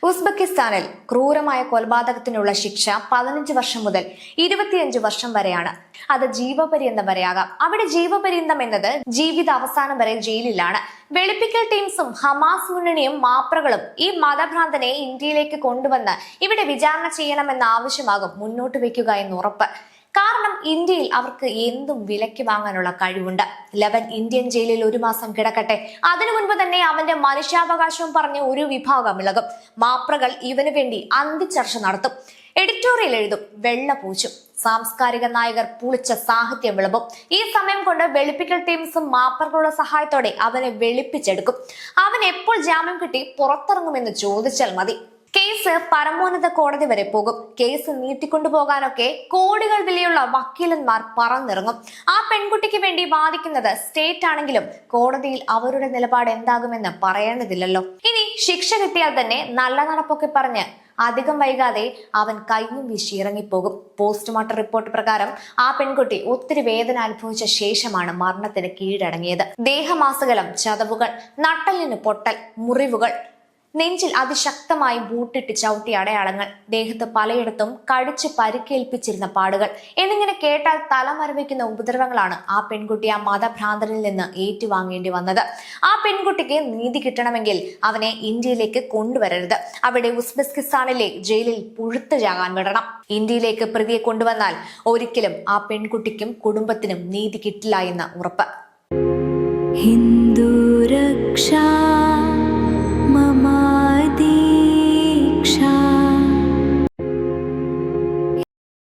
ഉസ്ബെക്കിസ്ഥാനിൽ ക്രൂരമായ കൊലപാതകത്തിനുള്ള ശിക്ഷ 15 വർഷം മുതൽ 25 വർഷം വരെയാണ്. അത് ജീവപര്യന്തം വരെയാകാം. അവിടെ ജീവപര്യന്തം എന്നത് ജീവിത അവസാനം വരെ ജയിലിലാണ്. വെളുപ്പിക്കൽ ടീംസും ഹമാസ് മുന്നണിയും മാപ്രകളും ഈ മതഭ്രാന്തനെ ഇന്ത്യയിലേക്ക് കൊണ്ടുവന്ന് ഇവിടെ വിചാരണ ചെയ്യണമെന്ന ആവശ്യമാകും മുന്നോട്ട് വയ്ക്കുക എന്ന് ഉറപ്പ്. കാരണം ഇന്ത്യയിൽ അവർക്ക് എന്തും വിലയ്ക്ക് വാങ്ങാനുള്ള കഴിവുണ്ട്. ലവൻ ഇന്ത്യൻ ജയിലിൽ 1 മാസം കിടക്കട്ടെ, അതിനു മുൻപ് തന്നെ അവന്റെ മനുഷ്യാവകാശവും പറഞ്ഞ് ഒരു വിഭാഗം ഇളകും. മാപ്രകൾ ഇവന് വേണ്ടി അന്തിച്ചർച്ച നടത്തും, എഡിറ്റോറിയൽ എഴുതും, വെള്ള പൂച്ചും. സാംസ്കാരിക നായകർ പുളിച്ച സാഹിത്യം വിളമ്പും. ഈ സമയം കൊണ്ട് വെളുപ്പിക്കൽ ടീംസും മാപ്രകളുടെ സഹായത്തോടെ അവനെ വെളുപ്പിച്ചെടുക്കും. അവൻ എപ്പോൾ ജാമ്യം കിട്ടി പുറത്തിറങ്ങുമെന്ന് ചോദിച്ചാൽ മതി. കേസ് പരമോന്നത കോടതി വരെ പോകും. കേസ് നീട്ടിക്കൊണ്ടുപോകാനൊക്കെ കോടികൾ വിലയുള്ള വക്കീലന്മാർ പറന്നിറങ്ങും. ആ പെൺകുട്ടിക്ക് വേണ്ടി വാദിക്കുന്നത് സ്റ്റേറ്റ് ആണെങ്കിലും കോടതിയിൽ അവരുടെ നിലപാട് എന്താകുമെന്ന് പറയേണ്ടതില്ലല്ലോ. ഇനി ശിക്ഷ കിട്ടിയാൽ തന്നെ നല്ല നടപ്പൊക്കെ പറഞ്ഞ് അധികം വൈകാതെ അവൻ കയ്യും വീശി ഇറങ്ങിപ്പോകും. പോസ്റ്റ്മോർട്ടം റിപ്പോർട്ട് പ്രകാരം ആ പെൺകുട്ടി ഒത്തിരി വേദന അനുഭവിച്ച ശേഷമാണ് മരണത്തിന് കീഴടങ്ങിയത്. ദേഹമാസകലം ചതവുകൾ, നട്ടലിന് പൊട്ടൽ, മുറിവുകൾ, നെഞ്ചിൽ അതിശക്തമായി ബൂട്ടിട്ട് ചവിട്ടിയ അടയാളങ്ങൾ, ദേഹത്ത് പലയിടത്തും കടിച്ച് പരിക്കേൽപ്പിച്ചിരുന്ന പാടുകൾ എന്നിങ്ങനെ കേട്ടാൽ തലമരവിക്കുന്ന ഉപദ്രവങ്ങളാണ് ആ പെൺകുട്ടി ആ മതഭ്രാന്തനിൽ നിന്ന് ഏറ്റുവാങ്ങേണ്ടി വന്നത്. ആ പെൺകുട്ടിക്ക് നീതി കിട്ടണമെങ്കിൽ അവനെ ഇന്ത്യയിലേക്ക് കൊണ്ടുവരരുത്. അവിടെ ഉസ്ബെക്കിസ്ഥാനിലെ ജയിലിൽ പുഴുത്തു ചാകാൻ വിടണം. ഇന്ത്യയിലേക്ക് പ്രതിയെ കൊണ്ടുവന്നാൽ ഒരിക്കലും ആ പെൺകുട്ടിക്കും കുടുംബത്തിനും നീതി കിട്ടില്ല എന്ന് ഉറപ്പ്. ഹിന്ദു രക്ഷാ